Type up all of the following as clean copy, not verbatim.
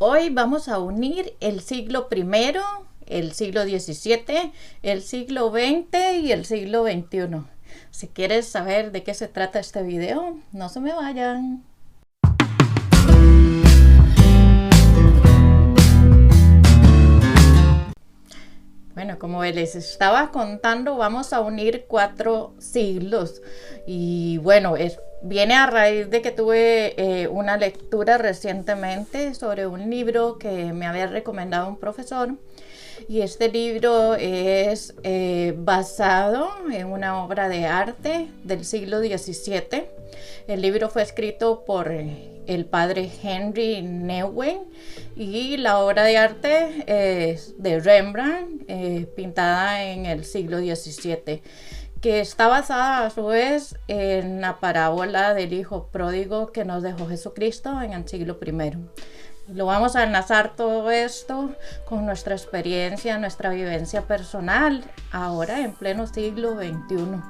Hoy vamos a unir el siglo I, el siglo XVII, el siglo XX y el siglo XXI. Si quieres saber de qué se trata este video, no se me vayan. Bueno, como les estaba contando, vamos a unir 4 siglos. Y bueno, viene a raíz de que tuve una lectura recientemente sobre un libro que me había recomendado un profesor. Y este libro es basado en una obra de arte del siglo XVII. El libro fue escrito por el padre Henry Nouwen y la obra de arte es de Rembrandt, pintada en el siglo XVII, que está basada a su vez en la parábola del hijo pródigo que nos dejó Jesucristo en el siglo I. Lo vamos a enlazar todo esto con nuestra experiencia, nuestra vivencia personal, ahora en pleno siglo XXI.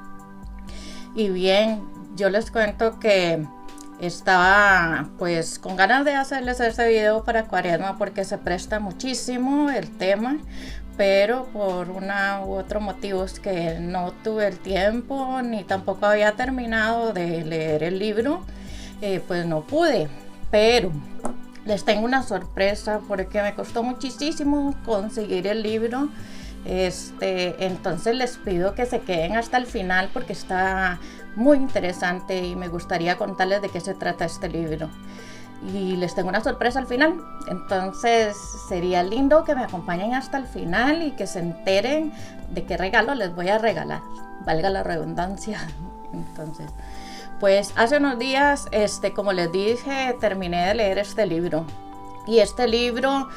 Y bien, yo les cuento que estaba pues con ganas de hacerles este video para Cuaresma porque se presta muchísimo el tema, pero por una u otro motivo es que no tuve el tiempo ni tampoco había terminado de leer el libro, pues no pude, pero les tengo una sorpresa porque me costó muchísimo conseguir el libro. Entonces les pido que se queden hasta el final porque está muy interesante y me gustaría contarles de qué se trata este libro. Y les tengo una sorpresa al final, entonces sería lindo que me acompañen hasta el final y que se enteren de qué regalo les voy a regalar, valga la redundancia. Entonces, pues hace unos días, como les dije, terminé de leer este libro. Y este libro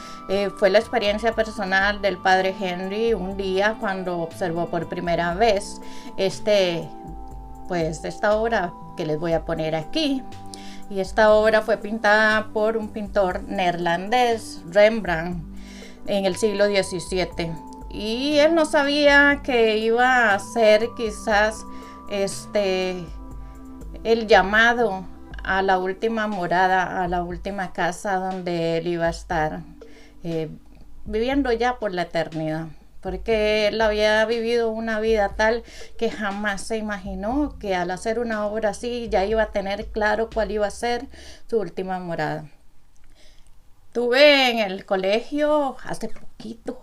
fue la experiencia personal del padre Henry un día cuando observó por primera vez esta obra que les voy a poner aquí. Y esta obra fue pintada por un pintor neerlandés, Rembrandt, en el siglo XVII. Y él no sabía que iba a ser quizás el llamado a la última morada, a la última casa donde él iba a estar viviendo ya por la eternidad, porque él había vivido una vida tal que jamás se imaginó que al hacer una obra así ya iba a tener claro cuál iba a ser su última morada. Tuve en el colegio hace poquito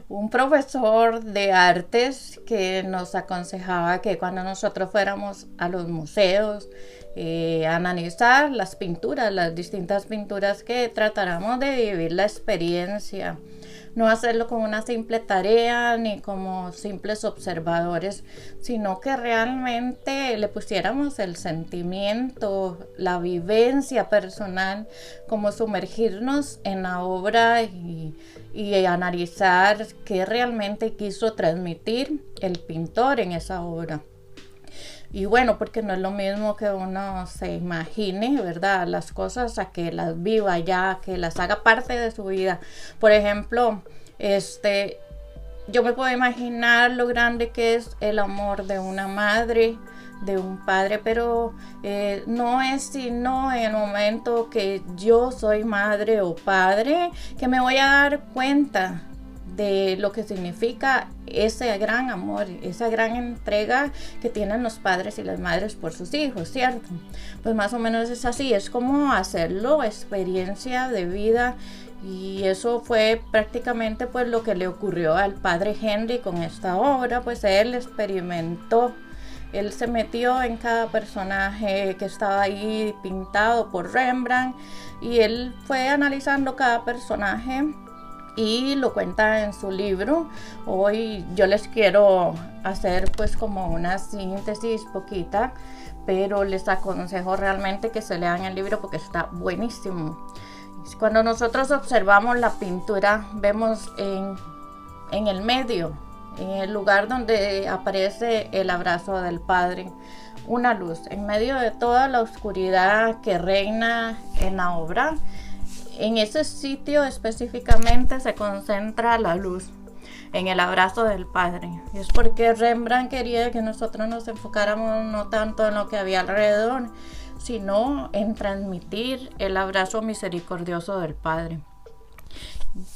un profesor de artes que nos aconsejaba que cuando nosotros fuéramos a los museos a analizar las pinturas, las distintas pinturas, que tratáramos de vivir la experiencia, no hacerlo como una simple tarea ni como simples observadores, sino que realmente le pusiéramos el sentimiento, la vivencia personal, como sumergirnos en la obra y analizar qué realmente quiso transmitir el pintor en esa obra. Y bueno, porque no es lo mismo que uno se imagine, ¿verdad?, las cosas a que las viva ya, que las haga parte de su vida. Por ejemplo, yo me puedo imaginar lo grande que es el amor de una madre, de un padre, pero no es sino en el momento que yo soy madre o padre que me voy a dar cuenta de lo que significa ese gran amor, esa gran entrega que tienen los padres y las madres por sus hijos, ¿cierto? Pues más o menos es así, es como hacerlo experiencia de vida. Y eso fue prácticamente pues lo que le ocurrió al padre Henry con esta obra. Pues él experimentó, él se metió en cada personaje que estaba ahí pintado por Rembrandt y él fue analizando cada personaje y lo cuenta en su libro. Hoy yo les quiero hacer pues como una síntesis poquita, pero les aconsejo realmente que se lean el libro porque está buenísimo. Cuando nosotros observamos la pintura, vemos en el medio, en el lugar donde aparece el abrazo del Padre, una luz. En medio de toda la oscuridad que reina en la obra, en ese sitio específicamente se concentra la luz, en el abrazo del Padre. Y es porque Rembrandt quería que nosotros nos enfocáramos no tanto en lo que había alrededor, sino en transmitir el abrazo misericordioso del Padre.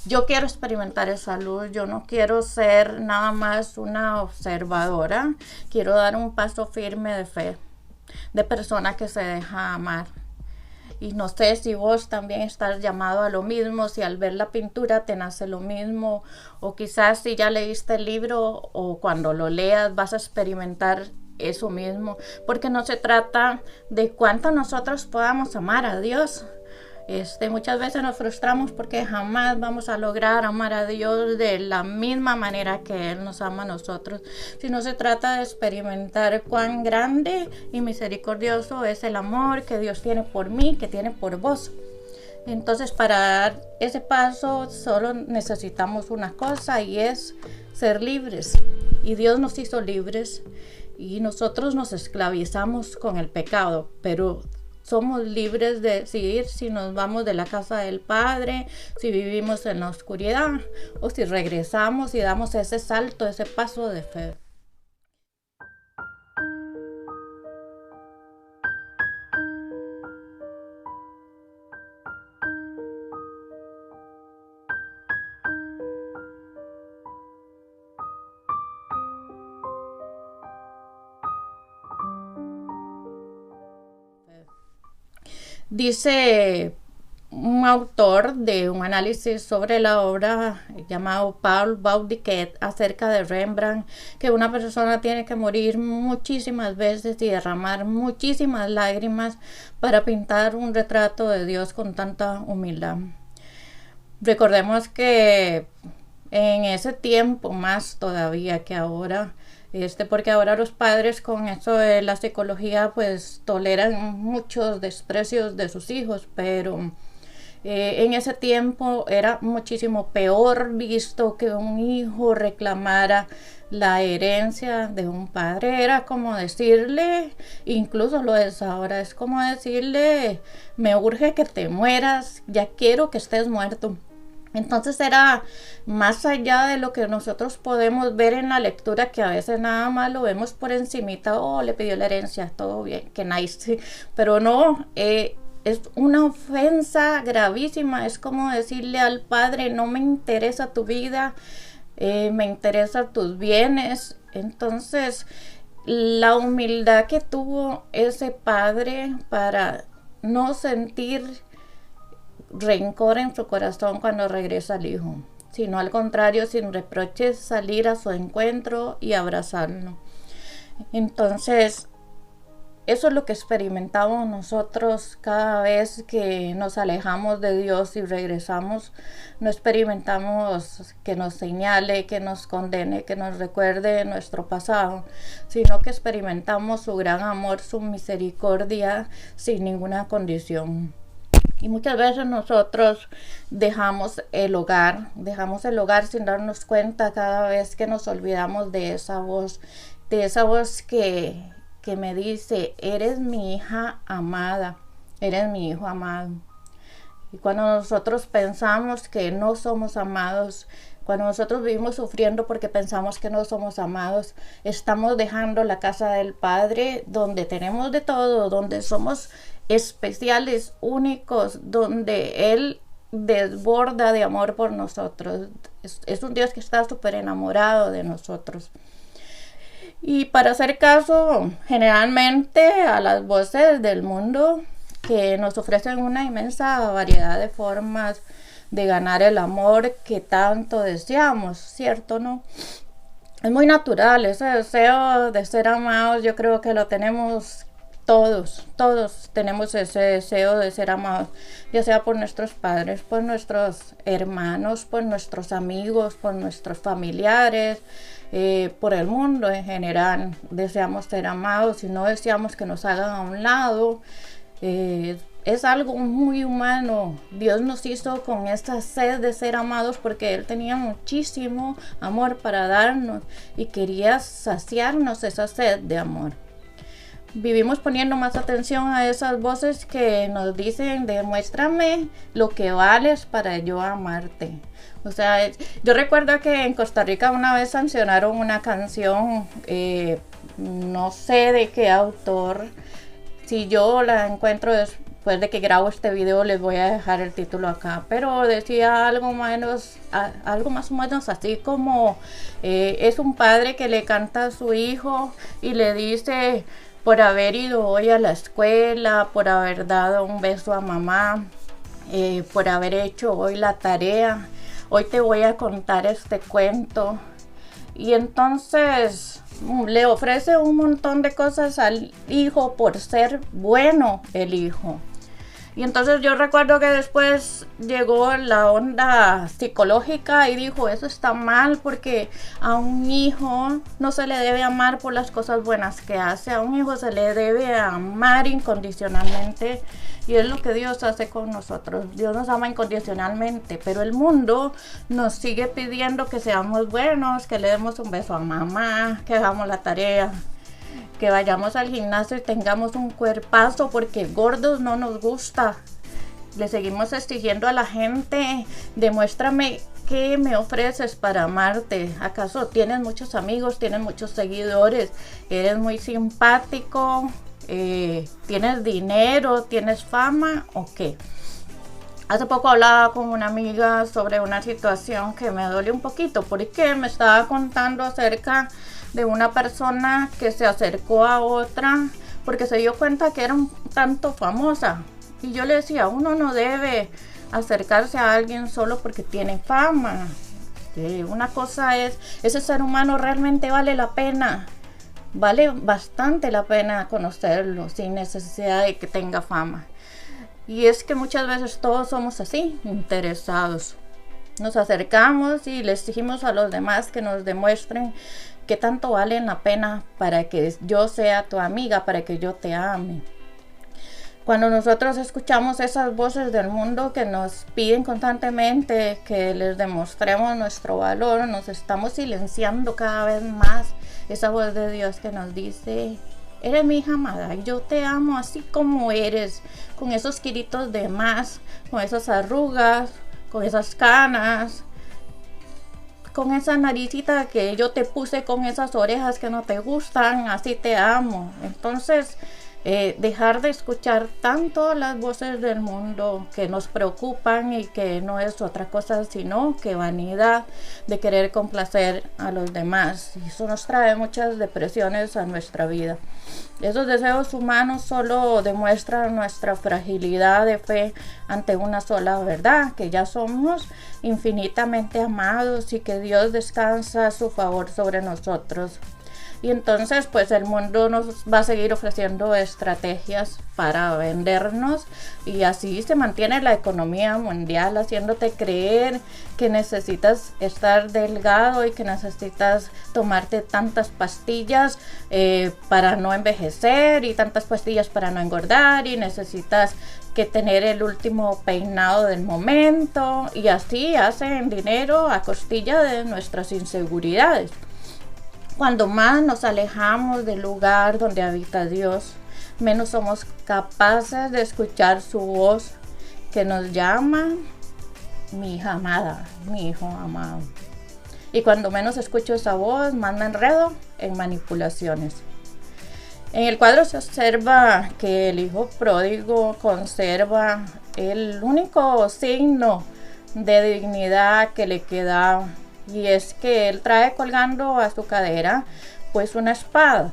Yo quiero experimentar esa luz, yo no quiero ser nada más una observadora, quiero dar un paso firme de fe, de persona que se deja amar. Y no sé si vos también estás llamado a lo mismo, si al ver la pintura te nace lo mismo, o quizás si ya leíste el libro o cuando lo leas vas a experimentar eso mismo, porque no se trata de cuánto nosotros podamos amar a Dios. Muchas veces nos frustramos porque jamás vamos a lograr amar a Dios de la misma manera que Él nos ama a nosotros, sino se trata de experimentar cuán grande y misericordioso es el amor que Dios tiene por mí, que tiene por vos. Entonces, para dar ese paso solo necesitamos una cosa, y es ser libres. Y Dios nos hizo libres y nosotros nos esclavizamos con el pecado, pero somos libres de decidir si nos vamos de la casa del Padre, si vivimos en la oscuridad o si regresamos y damos ese salto, ese paso de fe. Dice un autor de un análisis sobre la obra llamado Paul Baudiquet acerca de Rembrandt, que una persona tiene que morir muchísimas veces y derramar muchísimas lágrimas para pintar un retrato de Dios con tanta humildad. Recordemos que en ese tiempo, más todavía que ahora, porque ahora los padres con eso de la psicología pues toleran muchos desprecios de sus hijos, pero en ese tiempo era muchísimo peor visto que un hijo reclamara la herencia de un padre. Era como decirle, incluso lo es ahora, es como decirle: me urge que te mueras, ya quiero que estés muerto. Entonces era más allá de lo que nosotros podemos ver en la lectura, que a veces nada más lo vemos por encimita. Oh, le pidió la herencia, todo bien, que nice. Pero no, es una ofensa gravísima. Es como decirle al padre: no me interesa tu vida, me interesan tus bienes. Entonces, la humildad que tuvo ese padre para no sentir rencor en su corazón cuando regresa el hijo, sino al contrario, sin reproches, salir a su encuentro y abrazarlo. Entonces, eso es lo que experimentamos nosotros cada vez que nos alejamos de Dios y regresamos. No experimentamos que nos señale, que nos condene, que nos recuerde nuestro pasado, sino que experimentamos su gran amor, su misericordia sin ninguna condición. Y muchas veces nosotros dejamos el hogar sin darnos cuenta, cada vez que nos olvidamos de esa voz que me dice: eres mi hija amada, eres mi hijo amado. Y cuando nosotros pensamos que no somos amados, cuando nosotros vivimos sufriendo porque pensamos que no somos amados, estamos dejando la casa del Padre, donde tenemos de todo, donde somos especiales, únicos, donde Él desborda de amor por nosotros. Es un Dios que está súper enamorado de nosotros. Y para hacer caso generalmente a las voces del mundo, que nos ofrecen una inmensa variedad de formas de ganar el amor que tanto deseamos, ¿cierto? ¿No? Es muy natural ese deseo de ser amados. Yo creo que lo tenemos todos tenemos ese deseo de ser amados, ya sea por nuestros padres, por nuestros hermanos, por nuestros amigos, por nuestros familiares, por el mundo en general. Deseamos ser amados y no deseamos que nos hagan a un lado. Es algo muy humano. Dios nos hizo con esta sed de ser amados porque Él tenía muchísimo amor para darnos y quería saciarnos esa sed de amor. Vivimos poniendo más atención a esas voces que nos dicen: demuéstrame lo que vales para yo amarte. O sea, yo recuerdo que en Costa Rica una vez sancionaron una canción, no sé de qué autor, Si yo la encuentro después de que grabo este video, les voy a dejar el título acá. Pero decía algo más o menos así como es un padre que le canta a su hijo y le dice: por haber ido hoy a la escuela, por haber dado un beso a mamá, por haber hecho hoy la tarea, hoy te voy a contar este cuento. Y entonces le ofrece un montón de cosas al hijo por ser bueno el hijo. Y entonces yo recuerdo que después llegó la onda psicológica y dijo: eso está mal, porque a un hijo no se le debe amar por las cosas buenas que hace, a un hijo se le debe amar incondicionalmente. Y es lo que Dios hace con nosotros. Dios nos ama incondicionalmente, pero el mundo nos sigue pidiendo que seamos buenos, que le demos un beso a mamá, que hagamos la tarea, que vayamos al gimnasio y tengamos un cuerpazo, porque gordos no nos gusta. Le seguimos exigiendo a la gente: demuéstrame qué me ofreces para amarte. ¿Acaso tienes muchos amigos, tienes muchos seguidores, eres muy simpático, tienes dinero, tienes fama o qué? Hace poco hablaba con una amiga sobre una situación que me dolió un poquito, porque me estaba contando acerca de una persona que se acercó a otra porque se dio cuenta que era un tanto famosa. Y yo le decía: uno no debe acercarse a alguien solo porque tiene fama. Una cosa es, ese ser humano realmente vale la pena. Vale bastante la pena conocerlo sin necesidad de que tenga fama. Y es que muchas veces todos somos así, interesados. Nos acercamos y les exigimos a los demás que nos demuestren qué tanto valen la pena para que yo sea tu amiga, para que yo te ame. Cuando nosotros escuchamos esas voces del mundo que nos piden constantemente que les demostremos nuestro valor, nos estamos silenciando cada vez más esa voz de Dios que nos dice: eres mi hija amada, yo te amo así como eres, con esos kilitos de más, con esas arrugas, con esas canas, con esa naricita que yo te puse, con esas orejas que no te gustan, así te amo. Entonces, dejar de escuchar tanto las voces del mundo que nos preocupan y que no es otra cosa sino que vanidad de querer complacer a los demás. Y eso nos trae muchas depresiones a nuestra vida. Esos deseos humanos solo demuestran nuestra fragilidad de fe ante una sola verdad: que ya somos infinitamente amados y que Dios descansa a su favor sobre nosotros. Y entonces pues el mundo nos va a seguir ofreciendo estrategias para vendernos, y así se mantiene la economía mundial, haciéndote creer que necesitas estar delgado y que necesitas tomarte tantas pastillas para no envejecer, y tantas pastillas para no engordar, y necesitas que tener el último peinado del momento, y así hacen dinero a costilla de nuestras inseguridades. Cuando más nos alejamos del lugar donde habita Dios, menos somos capaces de escuchar su voz que nos llama: mi hija amada, mi hijo amado. Y cuando menos escucho esa voz, más me enredo en manipulaciones. En el cuadro se observa que el hijo pródigo conserva el único signo de dignidad que le queda, y es que él trae colgando a su cadera pues una espada.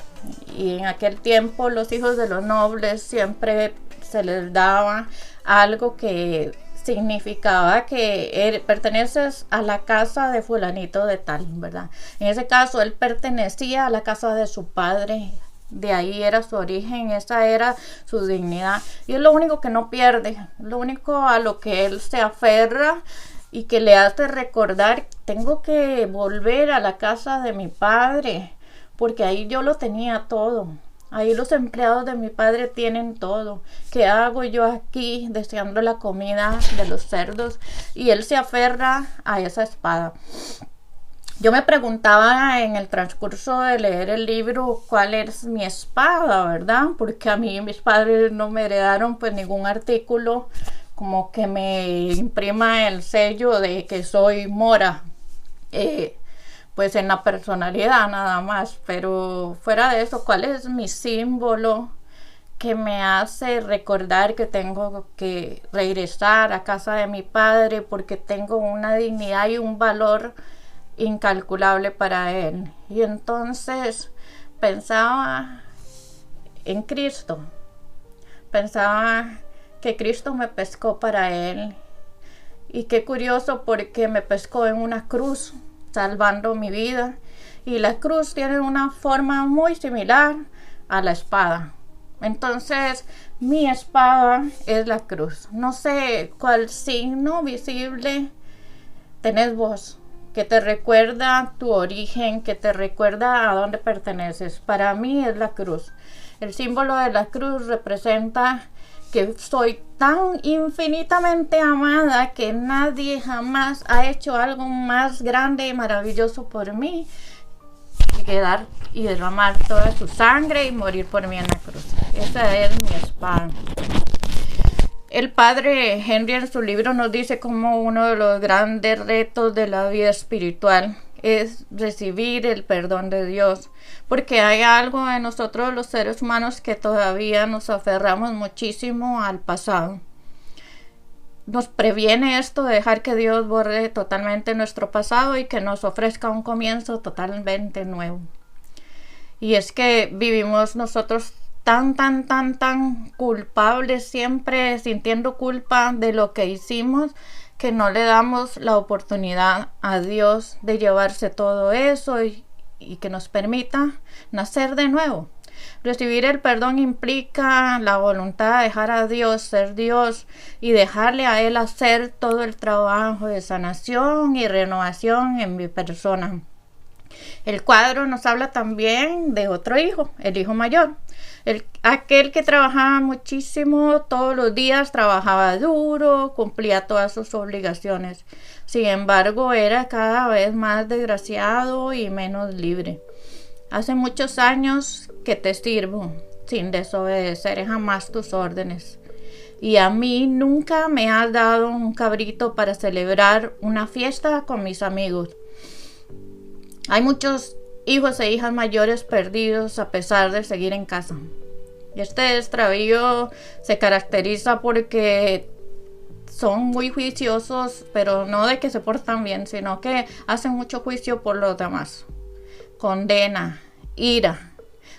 Y en aquel tiempo los hijos de los nobles siempre se les daba algo que significaba que perteneces a la casa de fulanito de tal, ¿verdad? En ese caso él pertenecía a la casa de su padre, de ahí era su origen, esa era su dignidad, y es lo único que no pierde, lo único a lo que él se aferra y que le hace recordar: tengo que volver a la casa de mi padre, porque ahí yo lo tenía todo. Ahí los empleados de mi padre tienen todo. ¿Qué hago yo aquí deseando la comida de los cerdos? Y él se aferra a esa espada. Yo me preguntaba en el transcurso de leer el libro cuál es mi espada, ¿verdad? Porque a mí mis padres no me heredaron pues ningún artículo como que me imprima el sello de que soy mora, pues en la personalidad nada más. Pero fuera de eso, ¿cuál es mi símbolo que me hace recordar que tengo que regresar a casa de mi padre porque tengo una dignidad y un valor incalculable para él. Y entonces pensaba en Cristo, pensaba que Cristo me pescó para él. Y qué curioso, porque me pescó en una cruz, salvando mi vida. Y la cruz tiene una forma muy similar a la espada. Entonces, mi espada es la cruz. No sé cuál signo visible tenés vos, que te recuerda tu origen, que te recuerda a dónde perteneces. Para mí es la cruz. El símbolo de la cruz representa que soy tan infinitamente amada que nadie jamás ha hecho algo más grande y maravilloso por mí que dar y derramar toda su sangre y morir por mí en la cruz. Esa es mi espada. El padre Henry en su libro nos dice como uno de los grandes retos de la vida espiritual es recibir el perdón de Dios, porque hay algo en nosotros los seres humanos que todavía nos aferramos muchísimo al pasado. Nos previene esto de dejar que Dios borre totalmente nuestro pasado y que nos ofrezca un comienzo totalmente nuevo. Y es que vivimos nosotros tan culpables, siempre sintiendo culpa de lo que hicimos, que no le damos la oportunidad a Dios de llevarse todo eso y que nos permita nacer de nuevo. Recibir el perdón implica la voluntad de dejar a Dios ser Dios y dejarle a Él hacer todo el trabajo de sanación y renovación en mi persona. El cuadro nos habla también de otro hijo, el hijo mayor. Aquel que trabajaba muchísimo, todos los días trabajaba duro, cumplía todas sus obligaciones. Sin embargo, era cada vez más desgraciado y menos libre. Hace muchos años que te sirvo, sin desobedecer jamás tus órdenes. Y a mí nunca me has dado un cabrito para celebrar una fiesta con mis amigos. Hay muchos hijos e hijas mayores perdidos a pesar de seguir en casa. Este extravío se caracteriza porque son muy juiciosos, pero no de que se portan bien, sino que hacen mucho juicio por los demás. Condena, ira,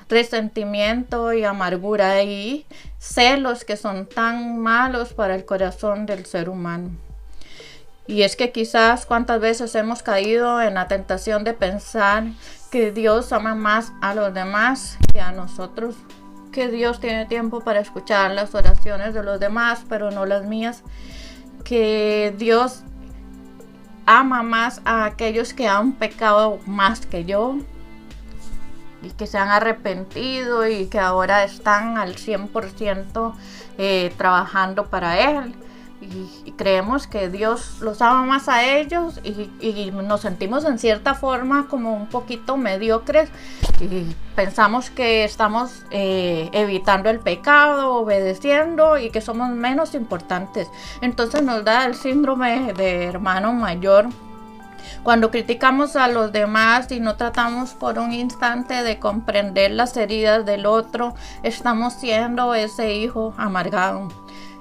resentimiento y amargura y celos que son tan malos para el corazón del ser humano. Y es que quizás cuántas veces hemos caído en la tentación de pensar que Dios ama más a los demás que a nosotros, que Dios tiene tiempo para escuchar las oraciones de los demás, pero no las mías, que Dios ama más a aquellos que han pecado más que yo y que se han arrepentido y que ahora están al 100% trabajando para Él. Y creemos que Dios los ama más a ellos y nos sentimos en cierta forma como un poquito mediocres y pensamos que estamos evitando el pecado, obedeciendo y que somos menos importantes. Entonces nos da el síndrome de hermano mayor. Cuando criticamos a los demás y no tratamos por un instante de comprender las heridas del otro, estamos siendo ese hijo amargado.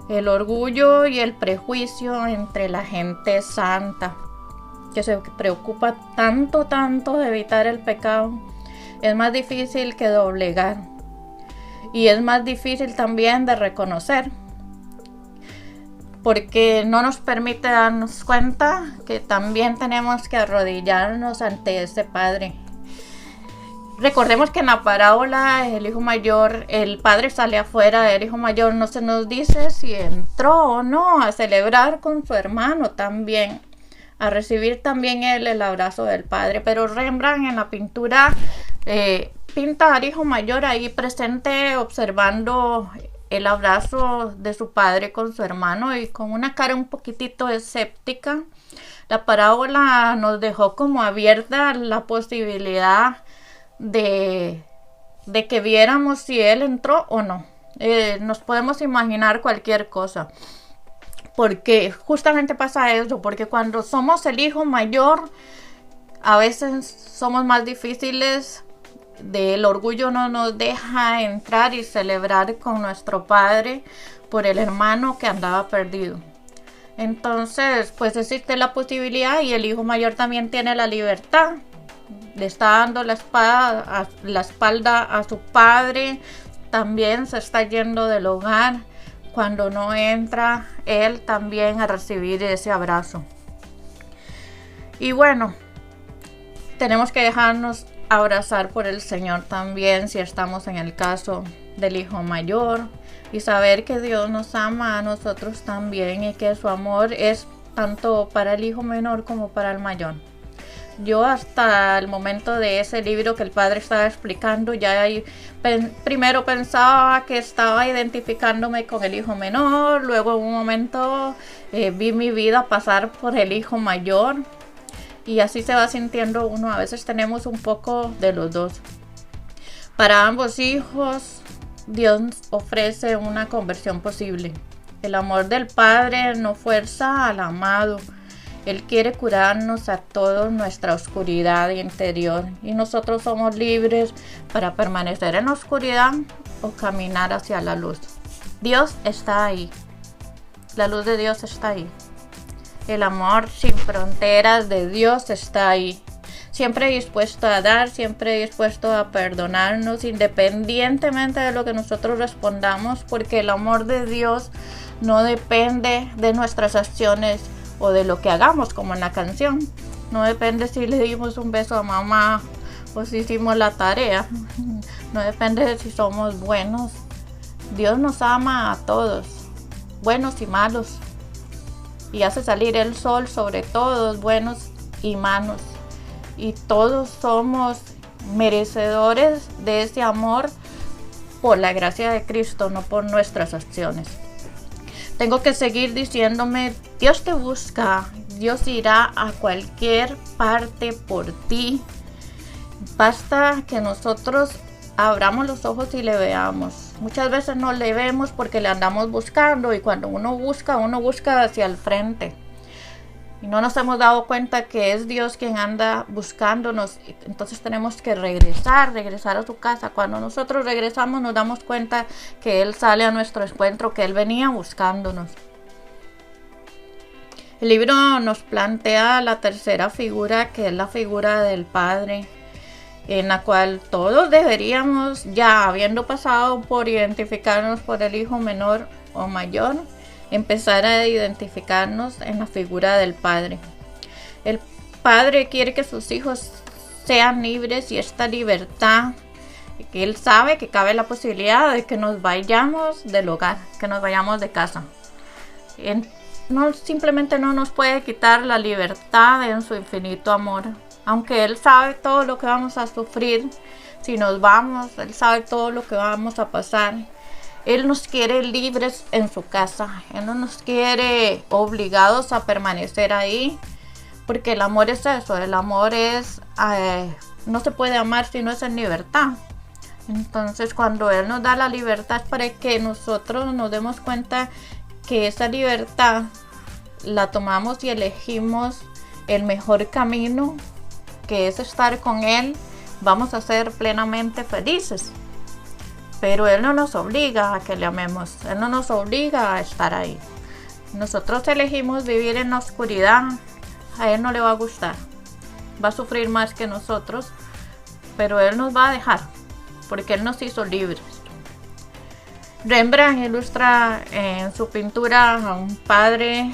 El orgullo y el prejuicio entre la gente santa, que se preocupa tanto de evitar el pecado, es más difícil que doblegar. Y es más difícil también de reconocer, porque no nos permite darnos cuenta que también tenemos que arrodillarnos ante ese Padre. Recordemos que en la parábola el hijo mayor, el padre sale afuera, el hijo mayor no se nos dice si entró o no a celebrar con su hermano también, a recibir también él el abrazo del padre. Pero Rembrandt en la pintura pinta al hijo mayor ahí presente observando el abrazo de su padre con su hermano y con una cara un poquitito escéptica. La parábola nos dejó como abierta la posibilidad de que viéramos si él entró o no. Nos podemos imaginar cualquier cosa, porque justamente pasa eso, porque cuando somos el hijo mayor a veces somos más difíciles del orgullo no nos deja entrar y celebrar con nuestro padre por el hermano que andaba perdido. Entonces, pues existe la posibilidad y el hijo mayor también tiene la libertad. Le está dando la espalda a su padre, también se está yendo del hogar. Cuando no entra, él también a recibir ese abrazo. Y bueno, tenemos que dejarnos abrazar por el Señor también si estamos en el caso del hijo mayor. Y saber que Dios nos ama a nosotros también y que su amor es tanto para el hijo menor como para el mayor. Yo hasta el momento de ese libro que el padre estaba explicando, primero pensaba que estaba identificándome con el hijo menor, luego en un momento vi mi vida pasar por el hijo mayor y así se va sintiendo uno. A veces tenemos un poco de los dos. Para ambos hijos, Dios ofrece una conversión posible. El amor del Padre no fuerza al amado. Él quiere curarnos a toda nuestra oscuridad interior y nosotros somos libres para permanecer en la oscuridad o caminar hacia la luz. Dios está ahí. La luz de Dios está ahí. El amor sin fronteras de Dios está ahí. Siempre dispuesto a dar, siempre dispuesto a perdonarnos, independientemente de lo que nosotros respondamos, porque el amor de Dios no depende de nuestras acciones o de lo que hagamos, como en la canción. No depende si le dimos un beso a mamá o si hicimos la tarea. No depende de si somos buenos. Dios nos ama a todos, buenos y malos, y hace salir el sol sobre todos, buenos y malos. Y todos somos merecedores de ese amor por la gracia de Cristo, no por nuestras acciones. Tengo que seguir diciéndome, Dios te busca, Dios irá a cualquier parte por ti. Basta que nosotros abramos los ojos y le veamos. Muchas veces no le vemos porque le andamos buscando, y cuando uno busca hacia el frente. Y no nos hemos dado cuenta que es Dios quien anda buscándonos. Entonces tenemos que regresar a su casa. Cuando nosotros regresamos nos damos cuenta que Él sale a nuestro encuentro, que Él venía buscándonos. El libro nos plantea la tercera figura, que es la figura del Padre, en la cual todos deberíamos, ya habiendo pasado por identificarnos por el hijo menor o mayor, empezar a identificarnos en la figura del Padre. El Padre quiere que sus hijos sean libres, y esta libertad, que Él sabe que cabe la posibilidad de que nos vayamos del hogar, que nos vayamos de casa. Simplemente no nos puede quitar la libertad en su infinito amor. Aunque Él sabe todo lo que vamos a sufrir si nos vamos, Él sabe todo lo que vamos a pasar. Él nos quiere libres en su casa. Él no nos quiere obligados a permanecer ahí, porque el amor es eso. El amor es, no se puede amar si no es en libertad. Entonces, cuando Él nos da la libertad es para que nosotros nos demos cuenta que esa libertad la tomamos y elegimos el mejor camino, que es estar con Él. Vamos a ser plenamente felices. Pero Él no nos obliga a que le amemos. Él no nos obliga a estar ahí. Nosotros elegimos vivir en la oscuridad. A Él no le va a gustar. Va a sufrir más que nosotros. Pero Él nos va a dejar, porque Él nos hizo libres. Rembrandt ilustra en su pintura a un padre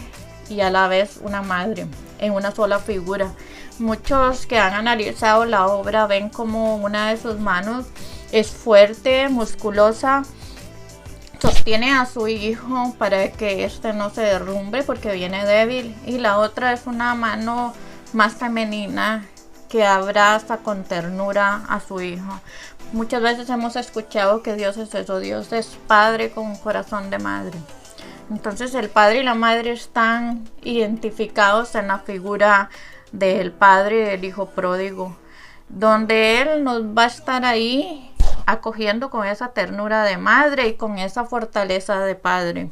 y a la vez una madre en una sola figura. Muchos que han analizado la obra ven como una de sus manos es fuerte, musculosa, sostiene a su hijo para que éste no se derrumbe porque viene débil, y la otra es una mano más femenina que abraza con ternura a su hijo. Muchas veces hemos escuchado que Dios es eso, Dios es padre con un corazón de madre. Entonces el padre y la madre están identificados en la figura del padre y del hijo pródigo, donde Él nos va a estar ahí acogiendo con esa ternura de madre y con esa fortaleza de padre.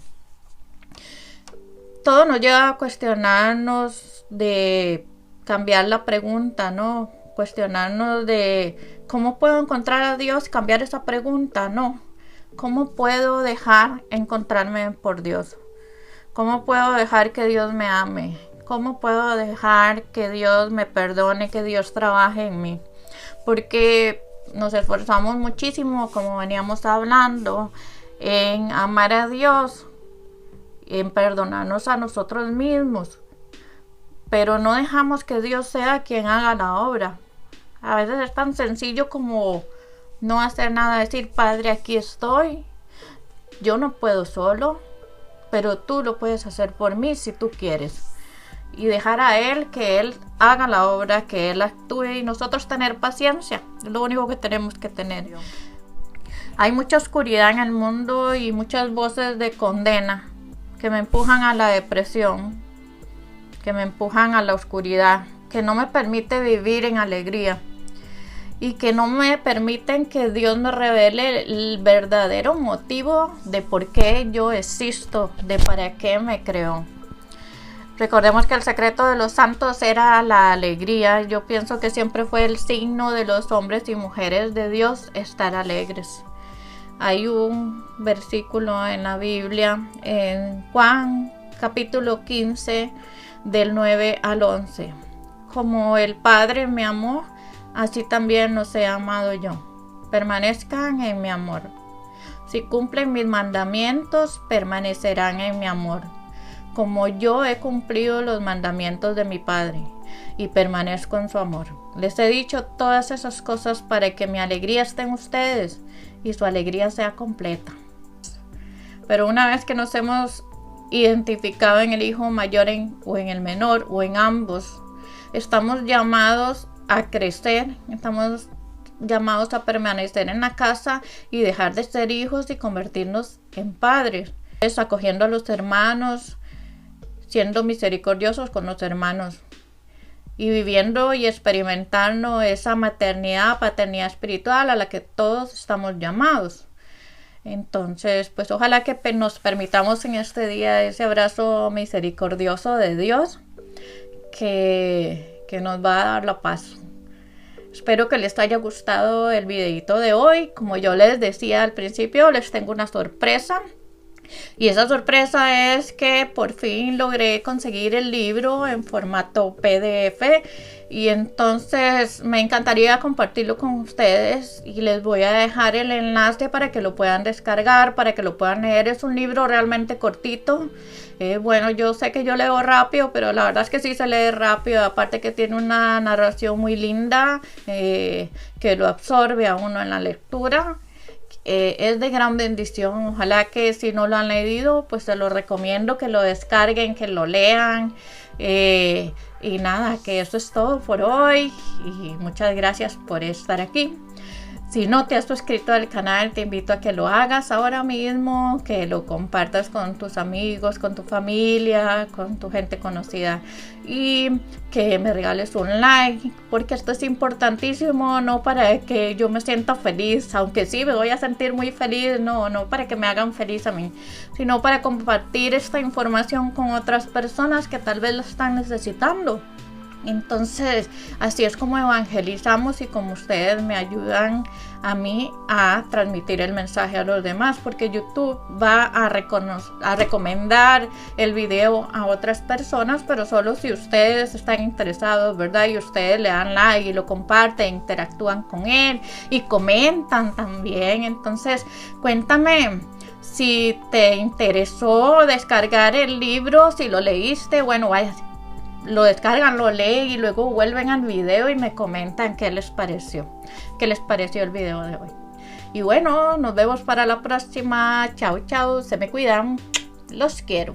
Todo nos lleva a cuestionarnos, de cambiar la pregunta, ¿no? cuestionarnos de cómo puedo encontrar a Dios, cambiar esa pregunta, no. ¿Cómo puedo dejar encontrarme por Dios? ¿Cómo puedo dejar que Dios me ame? ¿Cómo puedo dejar que Dios me perdone, que Dios trabaje en mí? Porque nos esforzamos muchísimo, como veníamos hablando, en amar a Dios, en perdonarnos a nosotros mismos, pero no dejamos que Dios sea quien haga la obra. A veces es tan sencillo como no hacer nada, decir: Padre, aquí estoy, yo no puedo solo, pero tú lo puedes hacer por mí si tú quieres. Y dejar a Él que Él haga la obra, que Él actúe, y nosotros tener paciencia. Es lo único que tenemos que tener. Hay mucha oscuridad en el mundo y muchas voces de condena que me empujan a la depresión, que me empujan a la oscuridad, que no me permite vivir en alegría y que no me permiten que Dios me revele el verdadero motivo de por qué yo existo, de para qué me creó. Recordemos que el secreto de los santos era la alegría. Yo pienso que siempre fue el signo de los hombres y mujeres de Dios estar alegres. Hay un versículo en la Biblia, en Juan capítulo 15, del 9 al 11. Como el Padre me amó, así también los he amado yo. Permanezcan en mi amor. Si cumplen mis mandamientos, permanecerán en mi amor. Como yo he cumplido los mandamientos de mi Padre y permanezco en su amor. Les he dicho todas esas cosas para que mi alegría esté en ustedes y su alegría sea completa. Pero una vez que nos hemos identificado en el hijo mayor o en el menor o en ambos, estamos llamados a crecer, estamos llamados a permanecer en la casa y dejar de ser hijos y convertirnos en padres, acogiendo a los hermanos, siendo misericordiosos con los hermanos y viviendo y experimentando esa maternidad, paternidad espiritual a la que todos estamos llamados. Entonces, pues ojalá que nos permitamos en este día ese abrazo misericordioso de Dios que nos va a dar la paz. Espero que les haya gustado el videito de hoy. Como yo les decía al principio, les tengo una sorpresa. Y esa sorpresa es que por fin logré conseguir el libro en formato PDF y entonces me encantaría compartirlo con ustedes y les voy a dejar el enlace para que lo puedan descargar, para que lo puedan leer. Es un libro realmente cortito. Bueno, yo sé que yo leo rápido, pero la verdad es que sí se lee rápido, aparte que tiene una narración muy linda que lo absorbe a uno en la lectura. Es de gran bendición. Ojalá que si no lo han leído, pues se lo recomiendo que lo descarguen, que lo lean. Y nada, que eso es todo por hoy. Y muchas gracias por estar aquí. Si no te has suscrito al canal, te invito a que lo hagas ahora mismo, que lo compartas con tus amigos, con tu familia, con tu gente conocida y que me regales un like, porque esto es importantísimo, no para que yo me sienta feliz, aunque sí me voy a sentir muy feliz, no para que me hagan feliz a mí, sino para compartir esta información con otras personas que tal vez la están necesitando. Entonces, así es como evangelizamos y como ustedes me ayudan a mí a transmitir el mensaje a los demás, porque YouTube va a recomendar el video a otras personas, pero solo si ustedes están interesados, ¿verdad? Y ustedes le dan like y lo comparten, interactúan con él y comentan también. Entonces, cuéntame si te interesó descargar el libro, si lo leíste, bueno, vaya, lo descargan, lo leen y luego vuelven al video y me comentan qué les pareció el video de hoy. Y bueno, nos vemos para la próxima. Chao, chao, se me cuidan, los quiero.